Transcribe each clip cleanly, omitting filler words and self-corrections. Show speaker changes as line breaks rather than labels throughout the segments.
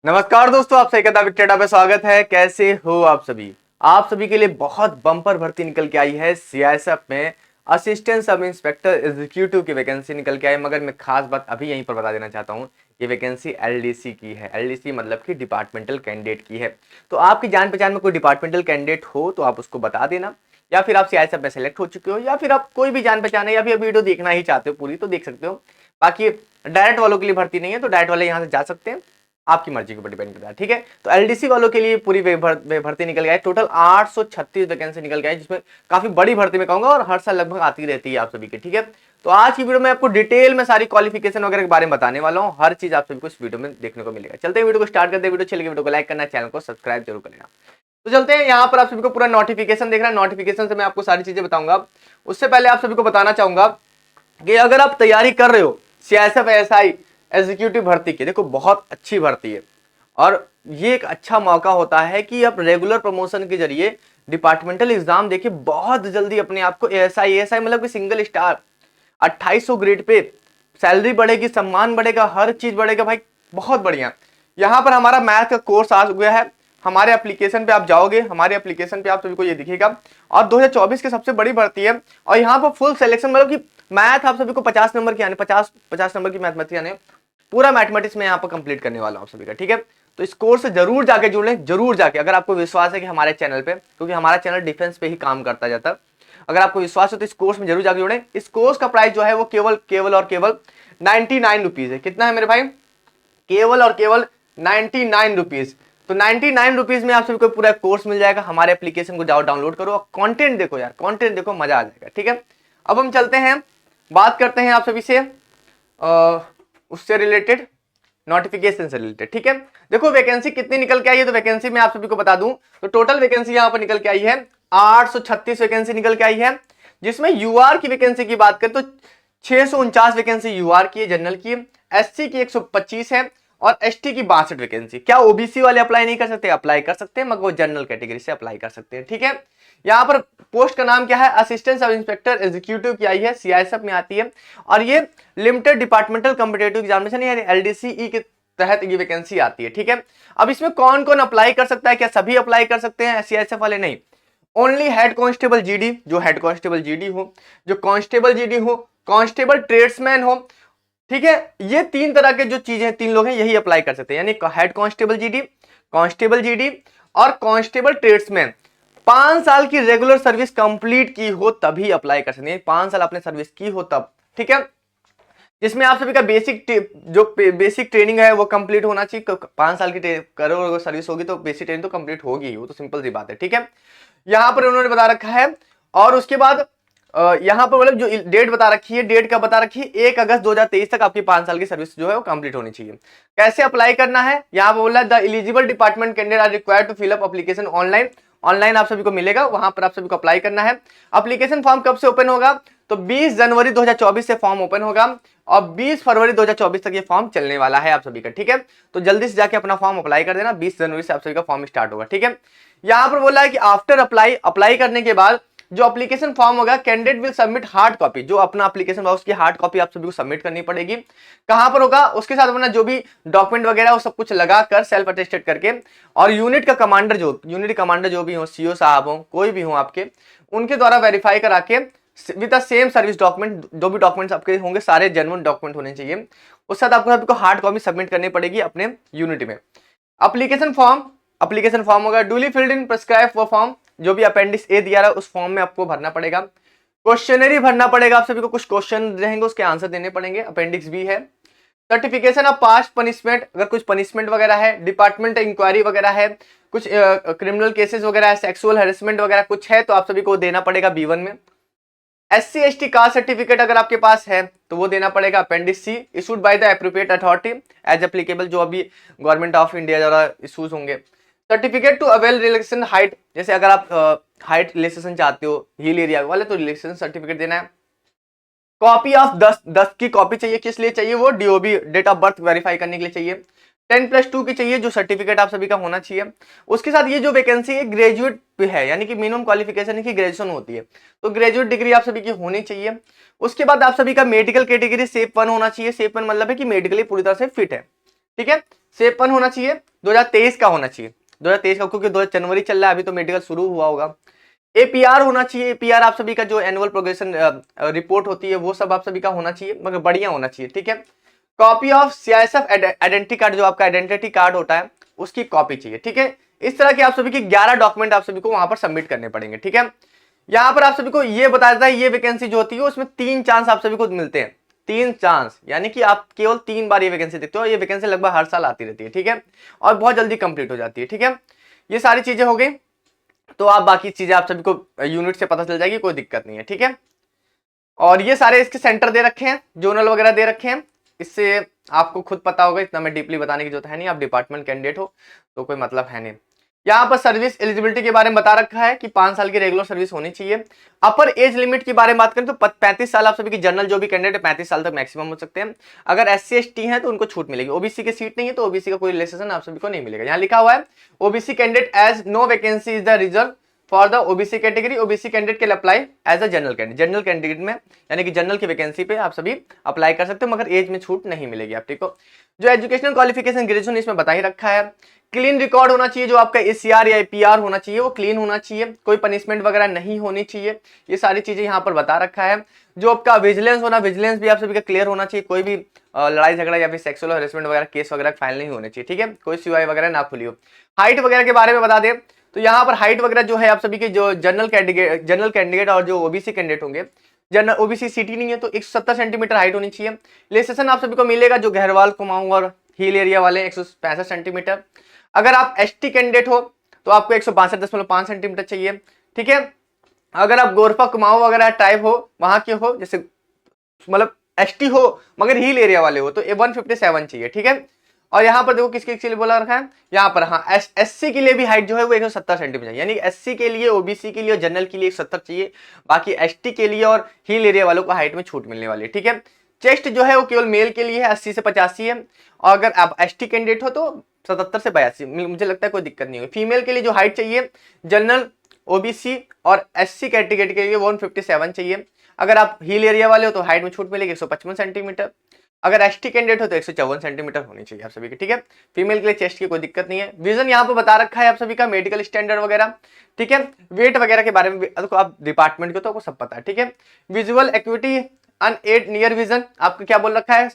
नमस्कार दोस्तों, आप सही कदा विक्टेडा पे स्वागत है। कैसे हो आप सभी? आप सभी के लिए बहुत बम्पर भर्ती निकल के आई है। सीआईएसएफ में असिस्टेंट सब इंस्पेक्टर एग्जीक्यूटिव की वैकेंसी निकल के आई, मगर मैं खास बात अभी यहीं पर बता देना चाहता हूँ। ये वैकेंसी एलडीसी की है। एलडीसी मतलब कि डिपार्टमेंटल कैंडिडेट की है। तो आपकी जान पहचान में कोई डिपार्टमेंटल कैंडिडेट हो तो आप उसको बता देना, या फिर आप सीआईएसएफ में सेलेक्ट हो चुके हो, या फिर आप कोई भी जान पहचान है, या फिर वीडियो देखना ही चाहते हो पूरी तो देख सकते हो। बाकी डायरेक्ट वालों के लिए भर्ती नहीं है, तो डायरेक्ट वाले यहाँ से जा सकते हैं, आपकी मर्जी के ऊपर डिपेंड करता है। ठीक है, तो एलडीसी वालों के लिए पूरी भर्ती निकल गया है। टोटल 836 वैकेंसी निकल गया है, जिसमें काफी बड़ी भर्ती में कहूंगा, और हर साल लगभग आती रहती है आप सभी के। ठीक है, तो आज की वीडियो में आपको डिटेल में सारी क्वालिफिकेशन वगैरह के बारे में बताने वाला हूँ। हर चीज आप सभी को इस वीडियो में देखने को मिलेगा। चलते हैं वीडियो को स्टार्ट करते हैं। वीडियो चलेगी, वीडियो को लाइक करना, चैनल को सब्सक्राइब जरूर करना। तो चलते हैं, यहाँ पर आप सभी को पूरा नोटिफिकेशन देखना है। नोटिफिकेशन से मैं आपको सारी चीजें बताऊंगा। उससे पहले आप सभी को बताना चाहूंगा कि अगर आप तैयारी कर रहे हो सीआईएसएफ एएसआई एग्जीक्यूटिव भर्ती की, देखो बहुत अच्छी भर्ती है, और ये एक अच्छा मौका होता है कि आप रेगुलर प्रमोशन के जरिए डिपार्टमेंटल एग्जाम देके बहुत जल्दी अपने आप को एएसआई मतलब कि single star 2800 grade pay salary बढ़ेगी, सम्मान बढ़ेगा, हर चीज बढ़ेगा भाई, बहुत बढ़िया। यहाँ पर हमारा मैथ का कोर्स आ गया है। हमारे एप्लीकेशन पे आप जाओगे, हमारे एप्लीकेशन पे आप सभी को ये दिखेगा, और 2024 की सबसे बड़ी भर्ती है। और यहाँ पर फुल सिलेक्शन मतलब कि मैथ आप सभी को 50 नंबर की आने, 50 नंबर की मैथमेटिक्स आने, पूरा मैथमेटिक्स में यहाँ पर कंप्लीट करने वाला हूँ आप सभी का। ठीक है, तो इस कोर्स से जरूर जाके जुड़ लें, जरूर जाके, अगर आपको विश्वास है कि हमारे चैनल पे, क्योंकि हमारा चैनल डिफेंस पे ही काम करता जाता है, अगर आपको विश्वास है तो इस कोर्स में जरूर जाके जुड़ें। इस कोर्स का प्राइस जो है वो केवल और केवल 99 रुपीज है। कितना है मेरे भाई? केवल और केवल 99 रुपीज। तो 99 रुपीज में आप सभी को पूरा कोर्स मिल जाएगा। हमारे एप्लीकेशन को जाओ, डाउनलोड करो और कंटेंट देखो यार, कंटेंट देखो, मजा आ जाएगा। ठीक है, अब हम चलते हैं, बात करते हैं आप सभी से उससे रिलेटेड, नोटिफिकेशन से रिलेटेड। ठीक है, देखो वैकेंसी कितनी निकल के आई है, तो वैकेंसी मैं आप सभी को बता दूं तो टोटल वैकेंसी यहां पर निकल के आई है 836 वैकेंसी निकल के आई है। जिसमें यूआर की वैकेंसी की बात करें तो 649 वैकेंसी यूआर की है, जनरल की है, एससी की 125 है, और एसटी की 62 वैकेंसी। क्या ओबीसी वाले अप्लाई नहीं कर सकते? अप्लाई कर सकते हैं, मगर वो जनरल कैटेगरी से अप्लाई कर सकते हैं। ठीक है, यहाँ पर पोस्ट का नाम क्या है? असिस्टेंट सब इंस्पेक्टर एग्जीक्यूटिव की आई है, सीआईएसएफ में आती है, और ये लिमिटेड डिपार्टमेंटल कॉम्पिटिटिव एग्जामिनेशन यानी एलडीसीई के तहत ये वैकेंसी आती है। ठीक है, अब इसमें कौन कौन अप्लाई कर सकता है? क्या सभी अप्लाई कर सकते हैं? सीआईएसएफ वाले नहीं, ओनली हेड कांस्टेबल जीडी, जो हेड कांस्टेबल जीडी हो, जो कांस्टेबल जीडी हो, कांस्टेबल ट्रेड्समैन हो। ठीक है, ये तीन तरह के जो चीजें, तीन लोग हैं, यही अप्लाई कर सकते हैं, यानी हेड कांस्टेबल जीडी और कांस्टेबल ट्रेड्समैन। 5 साल की रेगुलर सर्विस कंप्लीट की हो तभी अप्लाई कर सकते हैं, 5 साल आपने सर्विस की हो तब। ठीक है, जिसमें आप सभी का बेसिक ट्रेनिंग है वो कंप्लीट होना चाहिए। 5 साल की करो सर्विस होगी तो बेसिक ट्रेनिंग तो कंप्लीट होगी, वो तो सिंपल सी बात है। ठीक है, यहां पर उन्होंने बता रखा है, और उसके बाद यहां पर मतलब जो डेट बता रखी है, डेट का बता रखी है 1 अगस्त 2023 तक आपकी 5 साल की सर्विस जो है वो कंप्लीट होनी चाहिए। कैसे अप्लाई करना है? यहां पर बोला the eligible department candidate are required to fill up application online. Online आप सभी को मिलेगा, वहां पर आप सभी को अप्लाई करना है। एप्लीकेशन फॉर्म कब से ओपन होगा? तो 20 जनवरी 2024 से फॉर्म ओपन होगा, और 20 फरवरी 2024 तक ये फॉर्म चलने वाला है आप सभी का। ठीक है, तो जल्दी से जाके अपना फॉर्म अप्लाई कर देना, 20 जनवरी से आप सभी का फॉर्म स्टार्ट होगा। ठीक है, यहां पर बोला है कि आफ्टर अप्लाई करने के बाद जो एप्लीकेशन फॉर्म होगा, candidate will submit hard copy, जो अपना एप्लीकेशन होगा उसकी हार्ड कॉपी आप सभी को सबमिट करनी पड़ेगी। कहां पर होगा? उसके साथ अपना जो भी डॉक्यूमेंट वगैरह वो सब कुछ लगा कर सेल्फ अटेस्टेड करके, और यूनिट कमांडर जो भी हो, सीओ साहब हो, कोई भी हो आपके, उनके द्वारा वेरीफाई करा के with the same service document, जो भी डॉक्यूमेंट्स आपके होंगे सारे जेन्युइन डॉक्यूमेंट होने चाहिए, उस साथ आपको हार्ड कॉपी सबमिट करनी पड़ेगी अपने यूनिट में। एप्लीकेशन फॉर्म होगा duly filled in prescribe form, जो भी अपेंडिक्स ए दिया रहा है उस फॉर्म में आपको भरना पड़ेगा। क्वेश्चनरी भरना पड़ेगा आप सभी को, कुछ क्वेश्चन रहेंगे उसके आंसर देने पड़ेंगे, अपेंडिक्स बी है। सर्टिफिकेशन ऑफ पास्ट पनिशमेंट, अगर कुछ पनिशमेंट वगैरह है, डिपार्टमेंट इंक्वायरी वगैरह है, कुछ क्रिमिनल केसेस वगैरह है, सेक्सुअल हेरेसमेंट वगैरह कुछ है तो आप सभी को देना पड़ेगा B1 में। SC ST कास्ट सर्टिफिकेट अगर आपके पास है तो वो देना पड़ेगा appendix C, issued by the appropriate authority as applicable, जो अभी गवर्नमेंट ऑफ इंडिया द्वारा इशूज होंगे। Certificate to avail relaxation height, जैसे अगर आप हाइट रिलैक्सेशन चाहते हो हिल एरिया वाले तो रिलैक्सेशन सर्टिफिकेट देना है। कॉपी ऑफ 10 की कॉपी चाहिए, किस लिए चाहिए? वो DOB, date of birth verify करने के लिए चाहिए। 10+2 की चाहिए, जो सर्टिफिकेट आप सभी का होना चाहिए। उसके साथ ये जो वैकेंसी है ग्रेजुएट पे है, यानी कि मिनिमम क्वालिफिकेशन है कि ग्रेजुएशन होती है, तो ग्रेजुएट डिग्री आप सभी की होनी चाहिए। उसके बाद आप सभी का मेडिकल कैटेगरी SAFE 1 होना चाहिए। SAFE 1 मतलब है कि मेडिकली पूरी तरह से फिट है। ठीक है, SAFE 1 होना चाहिए। 2023 का होना चाहिए, 2023 का, क्योंकि 2 जनवरी चल रहा है, अभी तो मेडिकल शुरू हुआ होगा। एपीआर होना चाहिए, एपीआर आप सभी का जो एनुअल प्रोग्रेशन रिपोर्ट होती है वो सब आप सभी का होना चाहिए, मगर बढ़िया होना चाहिए, ठीक है। Copy of CISF identity card, जो आपका आइडेंटिटी कार्ड होता है उसकी कॉपी चाहिए, ठीक है। इस तरह के आप सभी के 11 डॉक्यूमेंट आप सभी को वहां पर सबमिट करने पड़ेंगे, ठीक है। यहाँ पर आप सभी को ये बताया जाता है, ये वैकेंसी जो होती है उसमें 3 चांस आप सभी को मिलते हैं, 3 चांस, यानी कि आप केवल 3 बार ये वैकेंसी देखते हो। ये वैकेंसी लगभग हर साल आती रहती है, ठीक है, और बहुत जल्दी कंप्लीट हो जाती है, ठीक है। ये सारी चीजें हो गई, तो आप बाकी चीजें आप सभी को यूनिट से पता चल जाएगी, कोई दिक्कत नहीं है, ठीक है। और ये सारे इसके सेंटर दे रखे हैं, जोनल वगैरह दे रखे हैं, इससे आपको खुद पता होगा, इतना मैं डीपली बताने की जरूरत है नहीं, आप डिपार्टमेंट कैंडिडेट हो तो कोई मतलब है नहीं। यहाँ पर सर्विस एलिजिबिलिटी के बारे में बता रखा है कि 5 साल की रेगुलर सर्विस होनी चाहिए। अपर एज लिमिट की बारे में बात करें तो 35 साल आप सभी की जनरल जो भी कैंडिडेट है 35 साल तक मैक्सिमम हो सकते हैं। अगर SC ST है तो उनको छूट मिलेगी, ओबीसी की सीट नहीं है तो ओबीसी का कोई रिलेशन आप सभी को नहीं मिलेगा। यहाँ लिखा हुआ है OBC candidate as no vacancy is the reserve for the OBC category, OBC candidate can apply as a general candidate, general candidate में यानी कि जनरल की वैकेंसी पे आप सभी अप्लाई कर सकते हो, मगर एज में छूट नहीं मिलेगी आप, ठीक हो। जो एजुकेशनल क्वालिफिकेशन ग्रेजुएशन इसमें बता ही रखा है। क्लीन रिकॉर्ड होना चाहिए, जो आपका ACR या APR होना चाहिए वो क्लीन होना चाहिए, कोई पनिशमेंट वगैरह नहीं होनी चाहिए, ये सारी चीजें यहाँ पर बता रखा है। जो आपका विजिलेंस होना, विजिलेंस भी आप सभी का क्लियर होना चाहिए, कोई भी लड़ाई झगड़ा या फिर सेक्सुअल हरेसमेंट वगैरह केस वगैरह फाइल नहीं होने चाहिए, ठीक है, कोई CY वगैरह ना खुली हो। हाइट वगैरह के बारे में बता दें तो यहाँ पर हाइट वगैरह जो है आप सभी के जो जनरल कैंडिडेट और जो ओबीसी कैंडिडेट होंगे, जनरल ओबीसी सीटी नहीं है तो 170 सेंटीमीटर हाइट होनी चाहिए। रिलेक्सेशन आप सभी को मिलेगा जो गहरवाल, कुमाऊं और हिल एरिया वाले 165 सेंटीमीटर। अगर आप ST कैंडिडेट हो तो आपको 162.5 सेंटीमीटर चाहिए, ठीक है। अगर आप गोरफा, कुमाऊं वगैरह टाइप हो, वहां के हो, जैसे मतलब ST हो मगर हिल एरिया वाले हो तो 157 चाहिए, ठीक है। और यहाँ पर देखो किसके लिए बोला रखा है, यहाँ पर हाँ SC के लिए भी हाइट जो है वो 170 सेंटीमीटर, यानी SC के लिए, OBC के लिए और जनरल के लिए 170 चाहिए, बाकी ST के लिए और हिल एरिया वालों को हाइट में छूट मिलने वाली है, ठीक है। चेस्ट जो है वो केवल मेल के लिए है, 80 से 85 है, और अगर आप ST कैंडिडेट हो तो 77 से 82, मुझे लगता है कोई दिक्कत नहीं होगी। फीमेल के लिए जो हाइट चाहिए जनरल, OBC और SC कैटेगरी के लिए 157 चाहिए। अगर आप हिल एरिया वाले हो तो हाइट में छूट मिलेगी 155 सेंटीमीटर। अगर ST कैंडिडेट हो तो 154 सेंटीमीटर होनी चाहिए आप सभी की, ठीक है। फीमेल के लिए चेस्ट की कोई दिक्कत नहीं है। विजन यहाँ पर बता रखा है आप सभी का, मेडिकल स्टैंडर्ड वगैरह, ठीक है। वेट वगैरह के बारे में तो आप डिपार्टमेंट को तो आपको सब पता है, ठीक है। विजुअल एक्टिविटी अनएड नियर विजन आपको क्या बोल रखा है,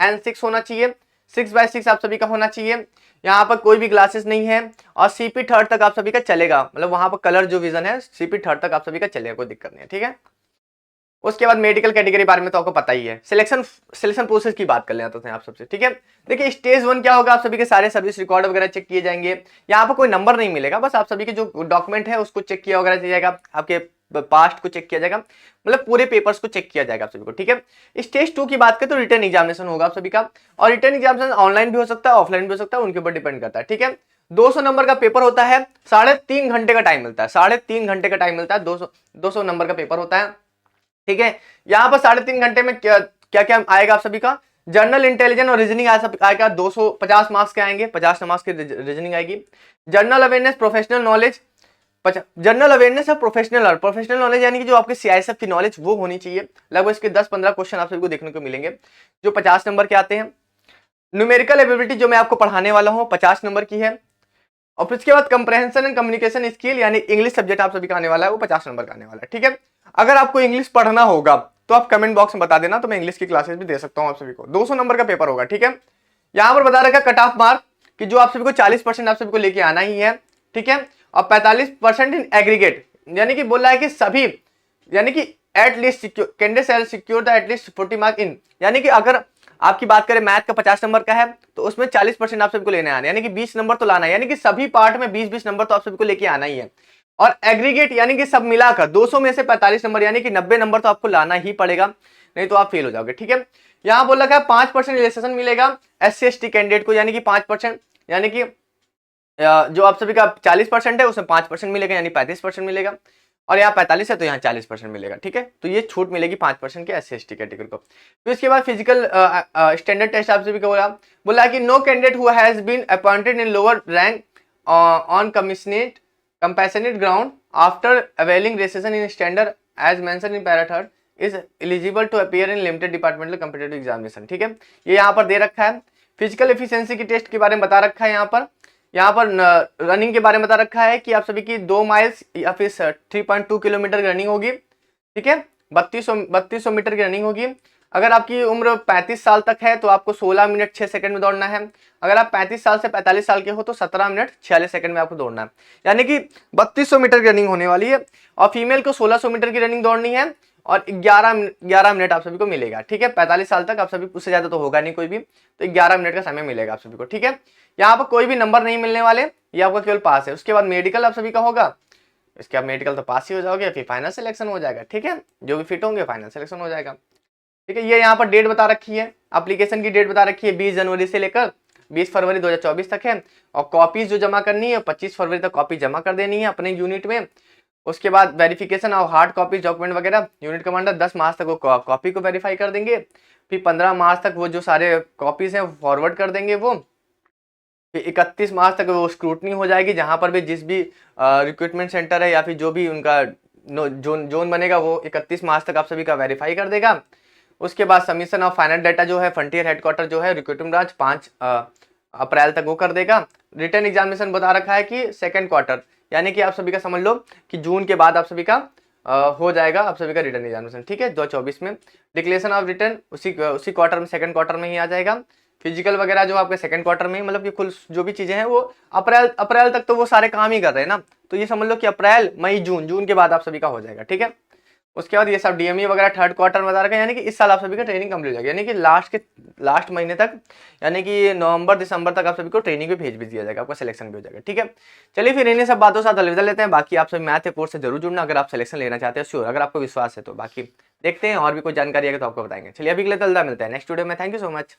N6 होना चाहिए, 6/6 आप सभी का होना चाहिए। यहाँ पर कोई भी ग्लासेस नहीं है, और CP थर्ड तक आप सभी का चलेगा, मतलब वहां पर कलर जो विजन है CP थर्ड तक आप सभी का चलेगा, कोई दिक्कत नहीं है, ठीक है। उसके बाद मेडिकल कैटेगरी बारे में तो आपको पता ही है। सिलेक्शन प्रोसेस की बात कर लेते हैं आप सबसे, ठीक है। देखिए स्टेज 1 क्या होगा, आप सभी के सारे सर्विस रिकॉर्ड वगैरह चेक किए जाएंगे। यहाँ पर कोई नंबर नहीं मिलेगा, बस आप सभी के जो डॉक्यूमेंट है उसको चेक किया वगैरह जाएगा, आपके पास्ट को चेक किया जाएगा, मतलब पूरे पेपर्स को चेक किया जाएगा आप सभी को, ठीक है। स्टेज 2 की बात करें तो रिटर्न एग्जामिनेशन होगा आप सभी का, और रिटर्न एग्जामिनेशन ऑनलाइन भी हो सकता है, ऑफलाइन भी हो सकता है, उनके ऊपर डिपेंड करता है, ठीक है। 200 नंबर का पेपर होता है, 3.5 घंटे का टाइम मिलता है, 3.5 घंटे का टाइम मिलता है, 200 नंबर का पेपर होता है, ठीक है। यहाँ पर 3.5 घंटे में क्या क्या आएगा आप सभी का, जनरल इंटेलिजेंस और रीजनिंग आएगा, 250 मार्क्स के आएंगे, 50 मार्क्स की रीजनिंग आएगी। General awareness, professional knowledge, general awareness और प्रोफेशनल नॉलेज यानी कि जो आपके CISF की नॉलेज वो होनी चाहिए। लगभग इसके 10-15 क्वेश्चन आप सभी को देखने को मिलेंगे जो 50 नंबर के आते हैं। न्यूमेरिकल एबिलिटी जो मैं आपको पढ़ाने वाला हूँ 50 नंबर की है, और फिर इसके बाद कंप्रहेंशन एंड कम्युनिकेशन स्किल यानी इंग्लिश सब्जेक्ट आप सभी का आने वाला है, वो 50 नंबर का आने वाला है, ठीक है। अगर आपको इंग्लिश पढ़ना होगा तो आप कमेंट बॉक्स में बता देना, तो मैं इंग्लिश की क्लासेस भी दे सकता हूं आप सभी को। 200 नंबर का पेपर होगा, ठीक है। यहां पर बता रखा कट ऑफ मार्क कि जो आप सभी को 40% आप सभी को लेके आना ही है, ठीक है, और 45% इन एग्रीगेट, यानी कि बोल रहा है कि सभी, यानी कि at least candidate secure the at least 40 mark in, यानी कि अगर आपकी बात करें मैथ का 50 नंबर का है तो उसमें 40% आप सभी को लेने आना है, यानी कि 20 नंबर तो लाना है, यानी कि सभी पार्ट में 20-20 नंबर तो आप सभी को लेके आना ही है। और एग्रीगेट यानी कि सब मिलाकर 200 में से 45 नंबर यानी कि 90 नंबर तो आपको लाना ही पड़ेगा, नहीं तो आप फेल हो जाओगे, ठीक है। यहां बोल रखा है 5% रिलैक्सेशन मिलेगा SC ST कैंडिडेट को, यानी कि 5%, यानी कि जो आप सभी का 40% है उसमें 5% मिलेगा, यानी 35% मिलेगा, और यहाँ 45 है तो यहाँ 40% मिलेगा, ठीक है। तो ये छूट मिलेगी 5% के SC ST कैटेगरी को। तो इसके बाद फिजिकल स्टैंडर्ड टेस्ट आप सभी को बोला कि no candidate who has been appointed in lower rank on compassionate ground after availing recession in standard as mentioned in para 3rd is eligible to appear in limited departmental competitive examination, ठीक है। ये यहाँ पर दे रखा है। Physical efficiency की test के बारे में बता रखा है यहाँ पर यहाँ पर रनिंग के बारे में बता रखा है कि आप सभी की 2 माइल्स या फिर 3.2 किलोमीटर की रनिंग होगी, ठीक है। 3200 मीटर की रनिंग होगी। अगर आपकी उम्र 35 साल तक है तो आपको 16 मिनट 6 सेकंड में दौड़ना है। अगर आप 35 साल से 45 साल के हो तो 17 मिनट 46 सेकंड में आपको दौड़ना है, यानी कि 3200 मीटर की रनिंग होने वाली है। और फीमेल को 1600 मीटर की रनिंग दौड़नी है और 11 मिनट आप सभी को मिलेगा, ठीक है। 45 साल तक आप सभी, उससे ज्यादा तो होगा नहीं कोई भी, तो 11 मिनट का समय मिलेगा आप सभी को, ठीक है। यहाँ पर कोई भी नंबर नहीं मिलने वाले, ये आपका केवल पास है। उसके बाद मेडिकल आप सभी का होगा, इसके बाद मेडिकल तो पास ही हो जाओगे, फिर फाइनल सिलेक्शन हो जाएगा, ठीक है। जो भी फिट होंगे फाइनल सिलेक्शन हो जाएगा, ठीक है। ये यहाँ पर डेट बता रखी है, एप्लीकेशन की डेट बता रखी है 20 जनवरी से लेकर 20 फरवरी 2024 तक है। और कॉपीज जो जमा करनी है 25 फरवरी तक कॉपी जमा कर देनी है अपने यूनिट में। उसके बाद वेरिफिकेशन और हार्ड कॉपी डॉक्यूमेंट वगैरह यूनिट कमांडर 10 मार्च तक वो कॉपी को वेरीफाई कर देंगे। फिर 15 मार्च तक वो जो सारे कॉपीज हैं फॉरवर्ड कर देंगे वो। फिर 31 मार्च तक वो स्क्रूटनी हो जाएगी, जहां पर भी जिस भी रिक्रूटमेंट सेंटर है या फिर जो भी उनका जोन बनेगा वो 31 मार्च तक आप सभी का वेरीफाई कर देगा। उसके बाद सबमिशन ऑफ फाइनल डाटा जो है फ्रंटियर हेडक्वार्टर जो है रिक्रूटमेंट ब्रांच 5 अप्रैल तक वो कर देगा। रिटर्न एग्जामिनेशन बता रखा है कि सेकेंड क्वार्टर, यानी कि आप सभी का समझ लो कि जून के बाद आप सभी का हो जाएगा आप सभी का रिटर्न एग्जामिनेशन, ठीक है। 2024 में डिक्लेरेशन ऑफ रिटर्न उसी क्वार्टर में, सेकंड क्वार्टर में ही आ जाएगा। फिजिकल वगैरह जो आपके सेकंड क्वार्टर में, मतलब कि कुल जो भी चीजें हैं वो अप्रैल तक तो वो सारे काम ही कर रहे हैं ना, तो ये समझ लो कि अप्रैल मई जून के बाद आप सभी का हो जाएगा, ठीक है। उसके बाद ये सब डीएमई वगैरह थर्ड क्वार्टर में बता रखा है, यानी कि इस साल आप सभी का ट्रेनिंग कंप्लीट हो जाएगी, यानी कि लास्ट महीने तक, यानी कि नवंबर दिसंबर तक आप सभी को ट्रेनिंग भी भेज भी दिया जाएगा, आपका सिलेक्शन भी हो जाएगा, ठीक है। चलिए फिर इन्हीं सब बातों साथ अलविदा लेते हैं। बाकी आप सभी मैथ के कोर्स से जरूर जुड़ना अगर आप सिलेक्शन लेना चाहते हैं, श्योर, अगर आपको विश्वास है तो। बाकी देखते हैं और भी कोई जानकारी आएगी तो आपको बताएंगे। चलिए अभी के लिए मिलते हैं नेक्स्ट वीडियो में। Thank you so much.